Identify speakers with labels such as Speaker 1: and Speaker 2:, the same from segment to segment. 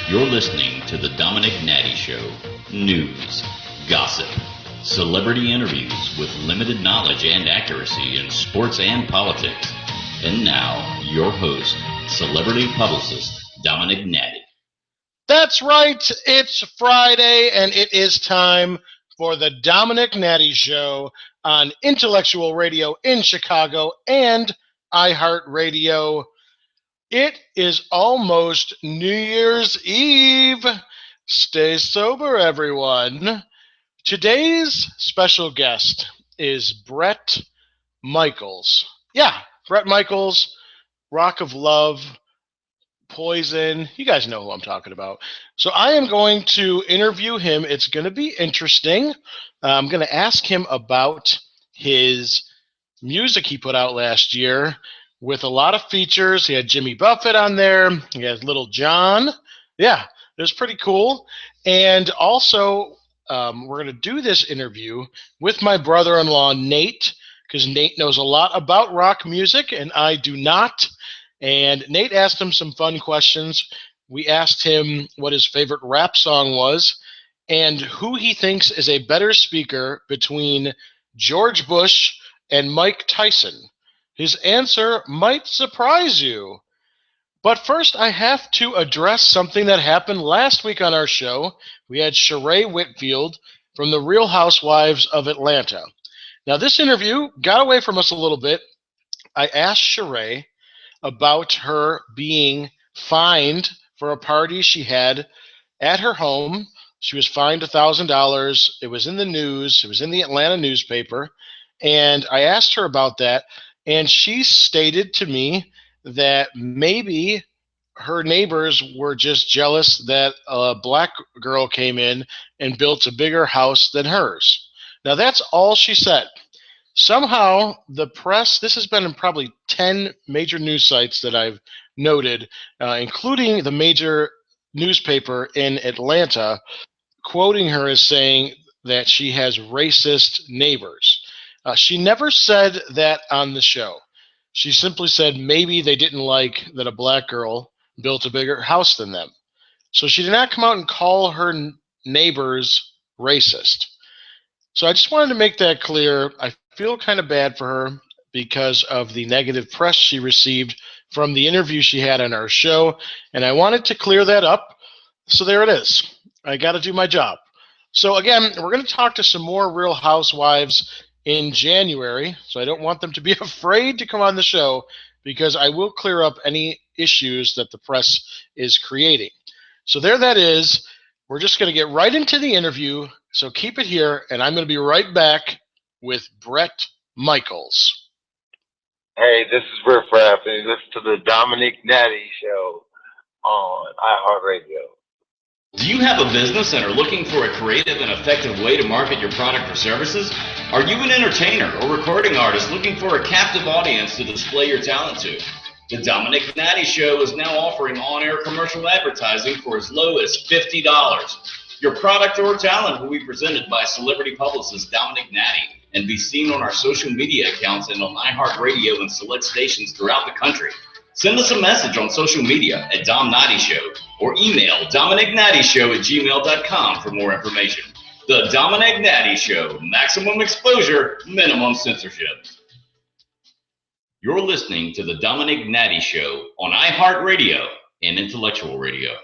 Speaker 1: You're listening to the Domenick Nati Show. News, gossip, celebrity interviews with limited knowledge and accuracy in sports and politics. And now, your host, celebrity publicist, Domenick Nati.
Speaker 2: That's right, it's Friday, and it is time for the Domenick Nati Show on Intellectual Radio in Chicago and iHeartRadio. It is almost New Year's Eve. Stay sober, everyone. Today's special guest is Bret Michaels. Yeah, Bret Michaels, Rock of Love, Poison. You guys know who I'm talking about. So I am going to interview him. It's going to be interesting. I'm going to ask him about his music he put out last year with a lot of features. He had Jimmy Buffett on there. He has Little John. Yeah, it was pretty cool. And also, we're going to do this interview with my brother-in-law, Nate, because Nate knows a lot about rock music, and I do not. And Nate asked him some fun questions. We asked him what his favorite rap song was and who he thinks is a better speaker between George Bush and Mike Tyson. His answer might surprise you. But first, I have to address something that happened last week on our show. We had Sheree Whitfield from the Real Housewives of Atlanta. Now, this interview got away from us a little bit. I asked Sheree about her being fined for a party she had at her home. She was fined $1,000. It was in the news. It was in the Atlanta newspaper. And I asked her about that. And she stated to me that maybe her neighbors were just jealous that a black girl came in and built a bigger house than hers. Now, that's all she said. Somehow, the press, this has been in probably 10 major news sites that I've noted, including the major newspaper in Atlanta, quoting her as saying that she has racist neighbors. She never said that on the show. She simply said maybe they didn't like that a black girl built a bigger house than them. So she did not come out and call her neighbors racist. So I just wanted to make that clear. I feel kind of bad for her because of the negative press she received from the interview she had on our show, and I wanted to clear that up. So there it is. I got to do my job. So again, we're going to talk to some more Real Housewives in January, so I don't want them to be afraid to come on the show because I will clear up any issues that the press is creating. So there that is. We're just going to get right into the interview, so keep it here, and I'm going to be right back with Bret Michaels.
Speaker 3: Hey, this is Riff Raff, and you listen to the Domenick Nati Show on iHeartRadio.
Speaker 1: Do you have a business and are looking for a creative and effective way to market your product or services? Are you an entertainer or recording artist looking for a captive audience to display your talent to? The Domenick Nati Show is now offering on-air commercial advertising for as low as $50. Your product or talent will be presented by celebrity publicist Domenick Nati and be seen on our social media accounts and on iHeartRadio and select stations throughout the country. Send us a message on social media at Dom Nati Show or email DomenickNatiShow@gmail.com for more information. The Domenick Nati Show, maximum exposure, minimum censorship. You're listening to the Domenick Nati Show on iHeartRadio and Intellectual Radio.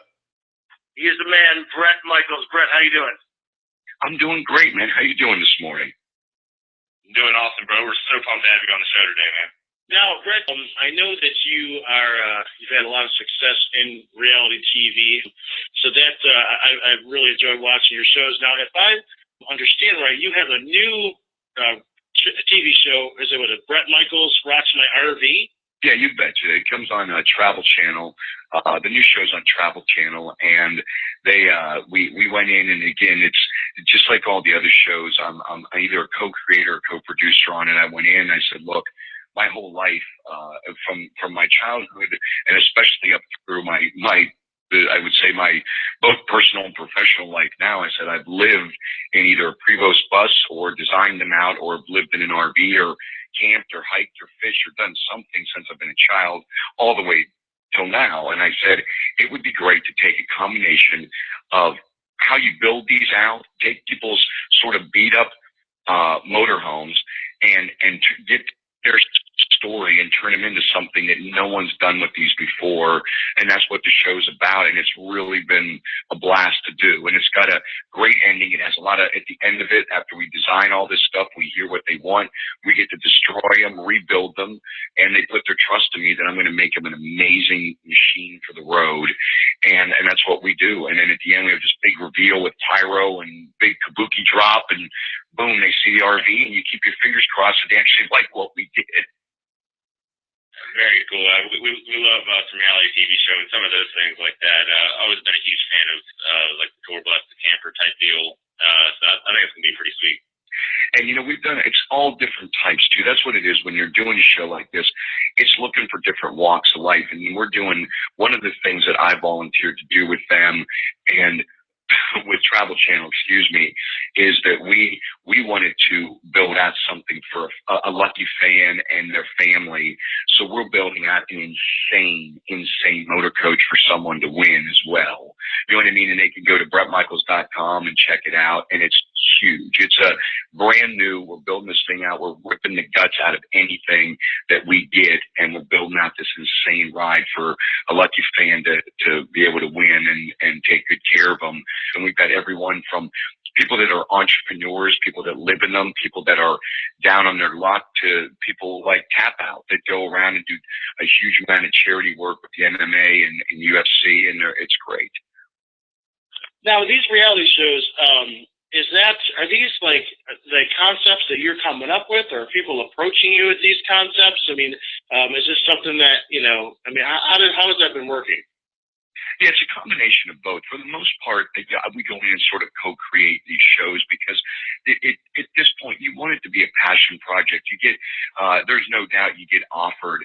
Speaker 4: Here's the man, Bret Michaels. Bret, how you doing?
Speaker 5: I'm doing great, man. How you doing this morning?
Speaker 4: I'm doing awesome, bro. We're so pumped to have you on the show today, man. Now, Bret, I know that you've had a lot of success in reality TV, so that I really enjoyed watching your shows. Now, if I understand right, you have a new TV show. Is it with Bret Michaels Rocks My RV?
Speaker 5: Yeah, you betcha. It comes on Travel Channel. The new show's on Travel Channel, and we went in, and again, it's just like all the other shows. I'm either a co-creator or co-producer on it. I went in, I said, look, my whole life, from my childhood, and especially up through my I would say my both personal and professional life now, I said I've lived in either a Prevost bus or designed them out, or lived in an RV or camped or hiked or fished or done something since I've been a child, all the way till now. And I said, it would be great to take a combination of how you build these out, take people's sort of beat up motorhomes and get their story and turn them into something that no one's done with these before. And that's what the show's about. And it's really been a blast to do. And it's got a great ending. It has a lot of, at the end of it, after we design all this stuff, we hear what they want. We get to destroy them, rebuild them, and they put their trust in me that I'm going to make them an amazing machine for the road. And that's what we do. And then at the end, we have this big reveal with pyro and big kabuki drop, and boom, they see the RV, and you keep your fingers crossed that they actually like what we did.
Speaker 4: Very cool. We love some reality TV show and some of those things like that. I've always been a huge fan of like the tour bus, the camper type deal. So I think it's going to be pretty sweet.
Speaker 5: And, you know, we've done, it's all different types too. That's what it is when you're doing a show like this. It's looking for different walks of life. And we're doing, one of the things that I volunteered to do with them and with Travel Channel, is that we wanted to build out something for a lucky fan and their family. So we're building out an insane motor coach for someone to win as well. You know what I mean? And they can go to brettmichaels.com and check it out. And it's huge. It's a brand new, we're building this thing out. We're ripping the guts out of anything that we get. And we're building out this insane ride for a lucky fan to be able to win and take good care of them. And we've got everyone from people that are entrepreneurs, people that live in them, people that are down on their luck, to people like Tap Out that go around and do a huge amount of charity work with the MMA and UFC, and it's great.
Speaker 4: Now, these reality shows, are these like the concepts that you're coming up with, or are people approaching you with these concepts? I mean, is this something that, how has that been working?
Speaker 5: Yeah, it's a combination of both. For the most part, we go in and sort of co-create these shows because at this point, you want it to be a passion project. You get, there's no doubt you get offered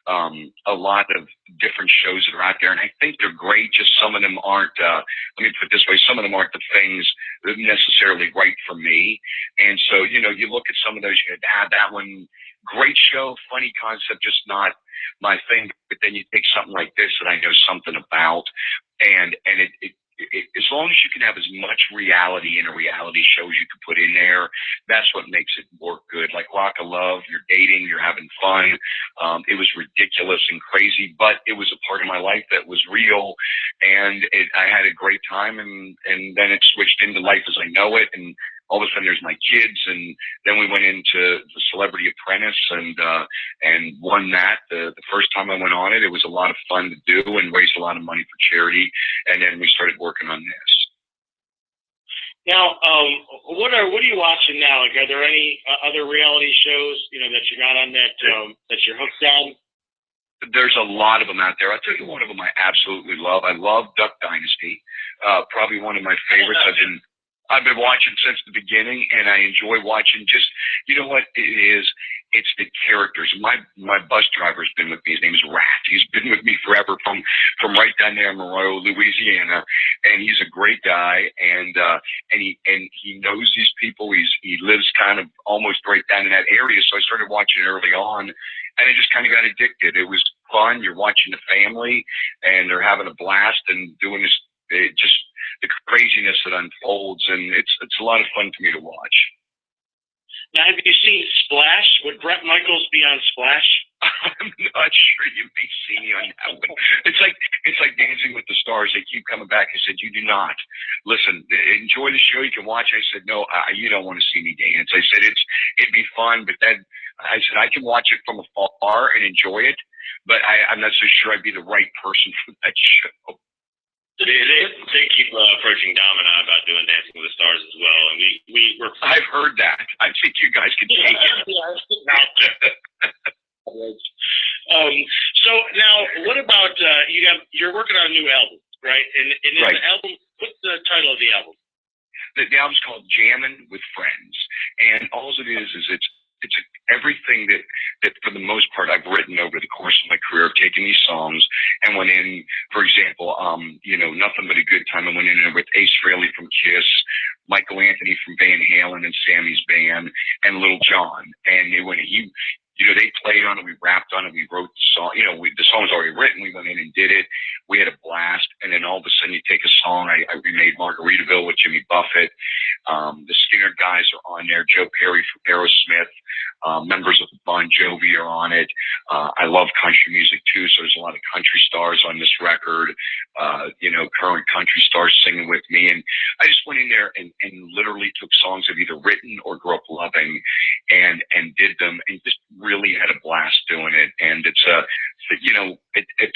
Speaker 5: a lot of different shows that are out there, and I think they're great. Just some of them aren't, let me put it this way, some of them aren't the things that are necessarily right for me. And so, you look at some of those, you go, that one, great show, funny concept, just not my thing. But then you take something like this that I know something about, and it as long as you can have as much reality in a reality show as you can put in there, that's what makes it work good. Like Rock of Love, you're dating, you're having fun. It was ridiculous and crazy, but it was a part of my life that was real, and I had a great time, and then it switched into Life as I Know It, and all of a sudden there's my kids, and then we went into the Celebrity Apprentice and won that. The first time I went on it, it was a lot of fun to do and raised a lot of money for charity, and then we started working on this.
Speaker 4: Now, what are you watching now? Like, are there any other reality shows that you're not on that you're hooked on?
Speaker 5: There's a lot of them out there. I'll tell you one of them I absolutely love. I love Duck Dynasty. Probably one of my favorites. I've been watching since the beginning, and I enjoy watching just, you know what it is? It's the characters. My bus driver's been with me. His name is Rat. He's been with me forever from right down there in Monroe, Louisiana, and he's a great guy, and he knows these people. He lives kind of almost right down in that area, so I started watching early on, and I just kind of got addicted. It was fun. You're watching the family, and they're having a blast and doing this. Just the craziness that unfolds, and it's a lot of fun for me to watch.
Speaker 4: Now, have you seen Splash? Would Bret Michaels be on Splash?
Speaker 5: I'm not sure. You may see me on that one. It's like Dancing with the Stars. They keep coming back. I said, you do not. Listen, enjoy the show. You can watch. I said, no, you don't want to see me dance. I said, it'd be fun, but then I said, I can watch it from afar and enjoy it, but I'm not so sure I'd be the right person for that show.
Speaker 4: They keep approaching Dom and I about doing Dancing with the Stars as well, and we're.
Speaker 5: I've heard that. I think you guys can take it.
Speaker 4: So now, what about you're working on a new album, right? And
Speaker 5: right.
Speaker 4: The album. What's the title of the album?
Speaker 5: The album's called Jammin' with Friends, and all it is it's everything that for the most part I've written over the course of my career. I've taken these songs and went in, for example, Nothing But a Good Time. I went in there with Ace Frehley from Kiss, Michael Anthony from Van Halen and Sammy's band, and Little John. And they played on it, we rapped on it, we wrote the song. The song was already written. We went in and did it. We had a blast. And then all of a sudden, you take a song. I remade Margaritaville with Jimmy Buffett. The Skinner guys are on there. Joe Perry from Aerosmith. Members of Bon Jovi are on it. I love country music too, so there's a lot of country stars on this record. Current country stars singing with me. And I just went in there and literally took songs I've either written or grew up loving and did them and just really had a blast doing it. And it's at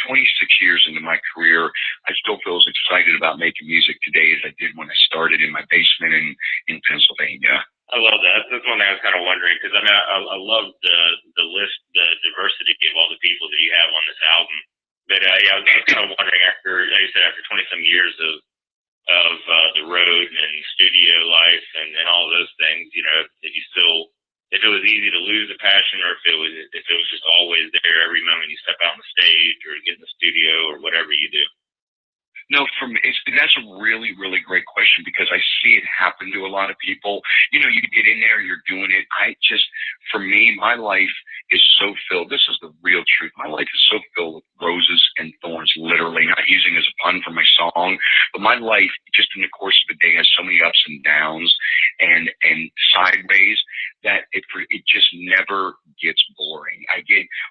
Speaker 5: 26 years into my career, I still feel as excited about making music today as I did when I started in my basement in Pennsylvania.
Speaker 4: I love that. That's one thing I was kind of wondering, because I love the list, the diversity of all the people that you have on this album. But I was kind of wondering, after 20-some years of the road and studio life and all those things, if it was easy to lose a passion, or if it was just always there every moment you step out on the stage or get in the studio or whatever you do.
Speaker 5: No, that's a really, really great question, because I see it happen to a lot of people. You get in there, you're doing it. For me, my life is so filled. This is the real truth. My life is so filled with roses and thorns, literally, not using as a pun for my song, but my life just in the course of a day has so many ups and downs and sideways that it just never gets boring.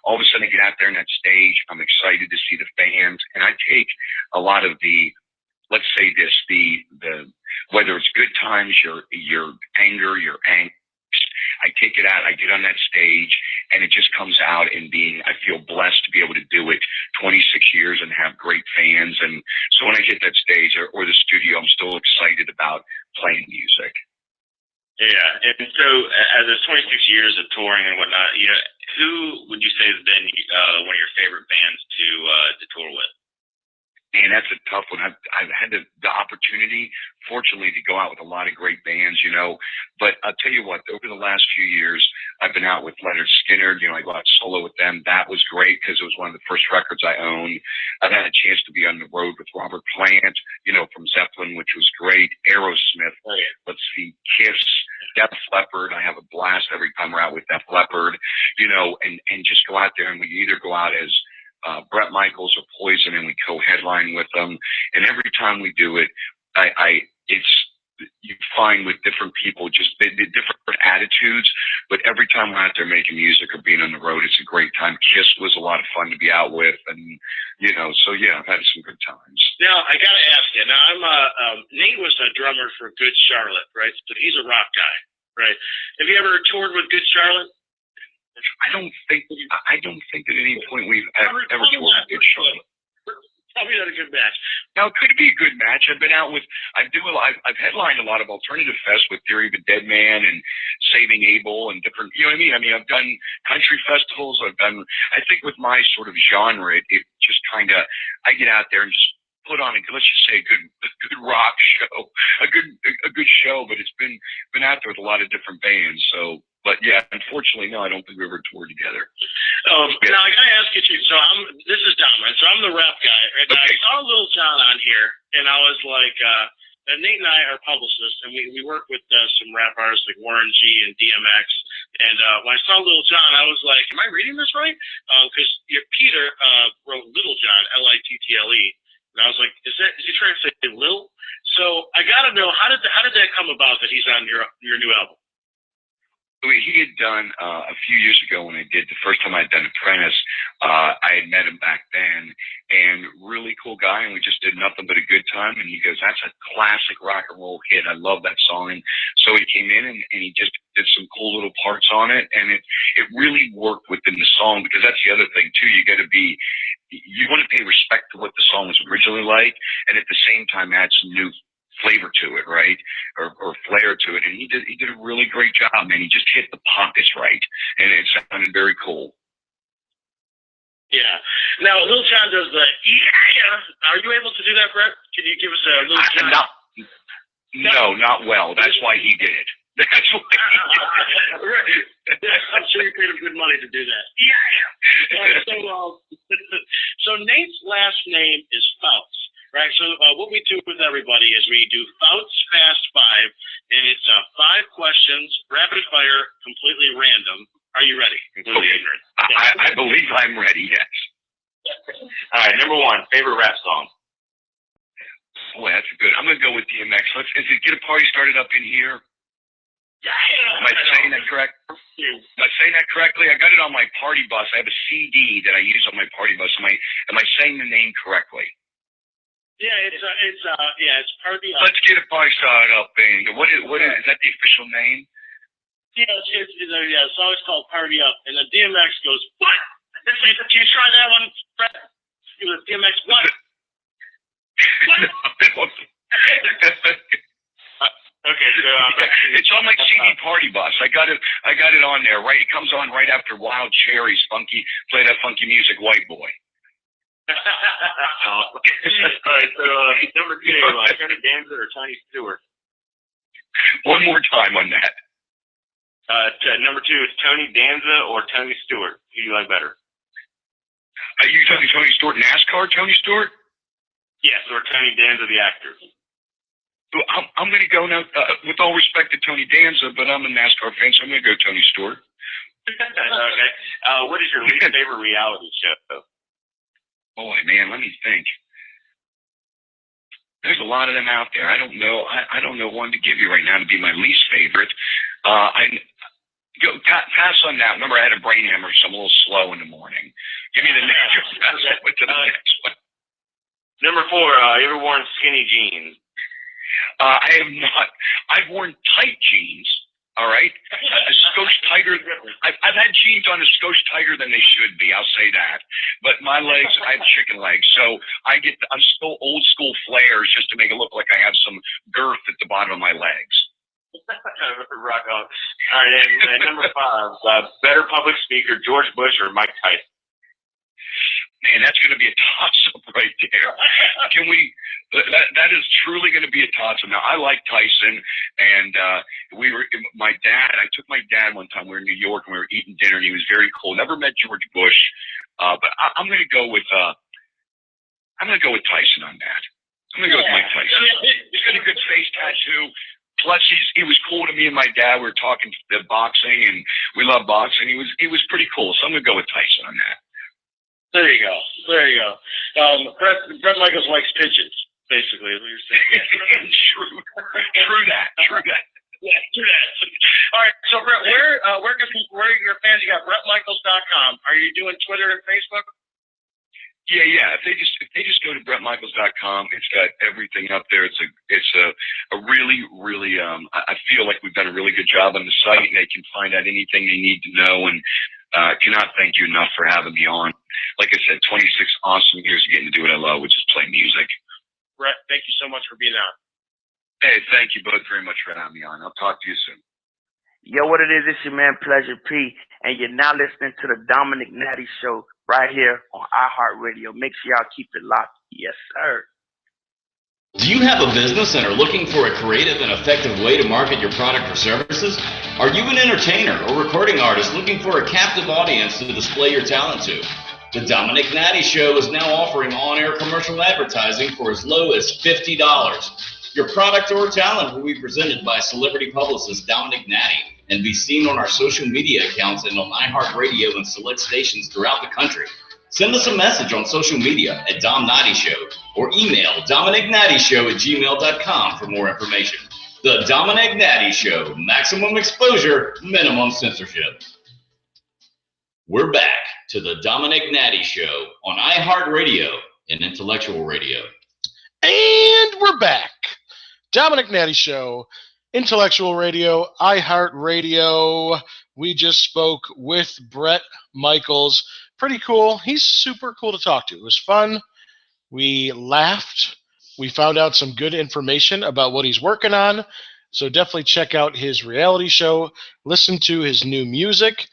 Speaker 5: All of a sudden I get out there on that stage. I'm excited to see the fans, and I take a lot of let's say this, whether it's good times, your anger, your angst, I take it out, I get on that stage, and it just comes out in I feel blessed to be able to do it 26 years and have great fans. And so when I hit that stage or the studio, I'm still excited about playing music.
Speaker 4: Yeah, and so as there's 26 years of touring and whatnot, who would you say has been one of your favorite bands to tour with?
Speaker 5: Man, that's a tough one. I've had the opportunity, fortunately, to go out with a lot of great bands, But I'll tell you what, over the last few years, I've been out with Leonard Skinner. I go out solo with them. That was great because it was one of the first records I owned. I've had a chance to be on the road with Robert Plant, from Zeppelin, which was great. Aerosmith.
Speaker 4: Oh, yeah.
Speaker 5: Let's see, Kiss, Def Leppard. I have a blast every time we're out with Def Leppard, and just go out there, and we either go out as Bret Michaels or Poison, and we co-headline with them. And every time we do it, you find with different people just the different attitudes. But every time we're out there making music or being on the road, it's a great time. Kiss was a lot of fun to be out with, and so yeah, I've had some good times.
Speaker 4: Now I gotta ask you. Now Nate was a drummer for Good Charlotte, right? So he's a rock guy, right? Have you ever toured with Good Charlotte?
Speaker 5: I don't think at any point we've ever toured with Good Charlotte.
Speaker 4: Probably not a good match.
Speaker 5: Now, it could be a good match. I've headlined a lot of alternative fests with Theory of a Dead Man and Saving Abel and different, I mean, I've done country festivals. I think with my sort of genre, it just kind of, I get out there and just put on let's just say a good rock show, a good show, but it's been out there with a lot of different bands. So, but yeah, unfortunately, no, I don't think we ever toured together.
Speaker 4: Now I gotta ask you too. So this is Dominick. So I'm the rap guy. Right? Okay. I saw Lil Jon on here, and I was like, Nate and I are publicists, and we work with some rap artists like Warren G and DMX. And when I saw Lil Jon, I was like, am I reading this right? Because Peter wrote Little John, Little. And I was like, is he trying to say Lil? So I gotta know, how did that come about that he's on your new album?
Speaker 5: He had done a few years ago when I did the first time I'd done Apprentice. I had met him back then, and really cool guy, and we just did nothing but a good time. And he goes, "That's a classic rock and roll hit. I love that song." And so he came in and he just did some cool little parts on it, and it really worked within the song, because that's the other thing too. You want to pay respect to what the song was originally like, and at the same time add some new flavor to it, right? Or flair to it. And he did a really great job, man. He just hit the pockets right, and it sounded very cool.
Speaker 4: Yeah. Now, Lil Jon does the yeah. Are you able to do that, Brett? Can you give us a Lil Jon?
Speaker 5: No, not well. That's why he did it. That's why he did it.
Speaker 4: Right. I'm sure you paid him good money to do that. Yeah. So Nate's last name is Fouts. Right, so what we do with everybody is we do Fouts Fast 5, and it's 5 questions, rapid fire, completely random, Are you ready? Completely ignorant.
Speaker 5: I believe I'm ready, yes.
Speaker 4: All right, number one, favorite rap song.
Speaker 5: Boy, that's good. I'm going to go with DMX. Is it Get a Party Started Up in Here?
Speaker 4: Yeah.
Speaker 5: Am I saying that correct? Am I saying that correctly? I got it on my party bus. I have a CD that I use on my party bus. Am I saying the name correctly?
Speaker 4: Yeah, it's Party Up.
Speaker 5: Let's Get a Party Started Up in Here. What is that the official name?
Speaker 4: Yeah, the song's called Party Up, and then DMX goes, what? Can you try that one, Fred? DMX, what? What? Okay, so
Speaker 5: it's on my CD party bus. I got it on there. Right, it comes on right after Wild Cherries. Play that funky music, White Boy.
Speaker 4: All right, so number two, Tony Danza or Tony Stewart?
Speaker 5: One more time on that.
Speaker 4: Number two is Tony Danza or Tony Stewart. Who do you like better?
Speaker 5: Are you talking Tony Stewart, NASCAR Tony Stewart?
Speaker 4: Yes, or Tony Danza, the actor.
Speaker 5: I'm going to go now, with all respect to Tony Danza, but I'm a NASCAR fan, so I'm going to go Tony Stewart.
Speaker 4: Okay. What is your least favorite reality show?
Speaker 5: Boy, man, let me think. There's a lot of them out there. I don't know. I don't know one to give you right now to be my least favorite. Pass on that. Remember, I had a brain hemorrhage, so I'm a little slow in the morning. Give me the next one. To the next one.
Speaker 4: Number four, you ever worn skinny jeans?
Speaker 5: I have not. I've worn tight jeans. All right, a skosh tighter. I've had jeans on a skosh tighter than they should be. I'll say that. But my legs, I have chicken legs, so I'm still old school flares just to make it look like I have some girth at the bottom of my legs.
Speaker 4: Rock on. All right, and number five, better public speaker, George Bush or Mike Tyson?
Speaker 5: Man, that's going to be a toss-up right there. Can we? That is truly going to be a toss-up. Now, I like Tyson, and I took my dad one time. We were in New York, and we were eating dinner, and he was very cool. Never met George Bush, but I'm going to go with Tyson on that. I'm going to go with Mike Tyson. He's got a good face tattoo. Plus, he was cool to me and my dad. We were talking boxing, and we love boxing. He was pretty cool, so I'm going to go with Tyson on that.
Speaker 4: There you go. Brett Michaels likes pigeons, basically, is what you're saying.
Speaker 5: True that.
Speaker 4: Yeah, true that. All right, so Brett, where are your fans? You got BrettMichaels.com. Are you doing Twitter and Facebook?
Speaker 5: Yeah. If they just go to BrettMichaels.com, it's got everything up there. It's a really, really. I feel like we've done a really good job on the site, and they can find out anything they need to know. And cannot thank you enough for having me on. Like I said, 26 awesome years of getting to do what I love, which is play music.
Speaker 4: Brett, thank you so much for being on.
Speaker 5: Hey, thank you both very much for having me on. I'll talk to you soon.
Speaker 6: Yo, what it is, it's your man, Pleasure P, and you're now listening to the Domenick Nati Show right here on iHeartRadio. Make sure y'all keep it locked. Yes, sir.
Speaker 1: Do you have a business and are looking for a creative and effective way to market your product or services? Are you an entertainer or recording artist looking for a captive audience to display your talent to? The Domenick Nati Show is now offering on-air commercial advertising for as low as $50. Your product or talent will be presented by celebrity publicist Domenick Nati and be seen on our social media accounts and on iHeartRadio and select stations throughout the country. Send us a message on social media at Dom Nati Show or email DomenickNatiShow@gmail.com for more information. The Domenick Nati Show, maximum exposure, minimum censorship. We're back to the Domenick Nati Show on iHeartRadio and Intellectual Radio.
Speaker 2: And we're back. Domenick Nati Show, Intellectual Radio, iHeartRadio. We just spoke with Brett Michaels. Pretty cool. He's super cool to talk to. It was fun. We laughed. We found out some good information about what he's working on. So definitely check out his reality show. Listen to his new music.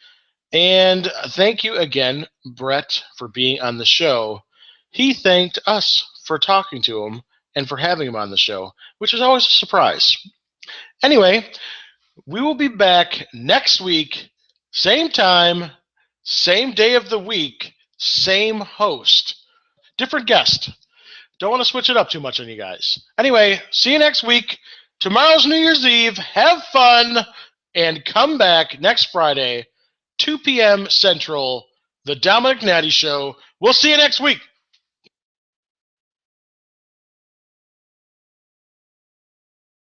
Speaker 2: And thank you again, Brett, for being on the show. He thanked us for talking to him and for having him on the show, which is always a surprise. Anyway, we will be back next week, same time, same day of the week, same host. Different guest. Don't want to switch it up too much on you guys. Anyway, see you next week. Tomorrow's New Year's Eve. Have fun and come back next Friday, 2 p.m. Central, The Domenick Nati Show. We'll see you next week.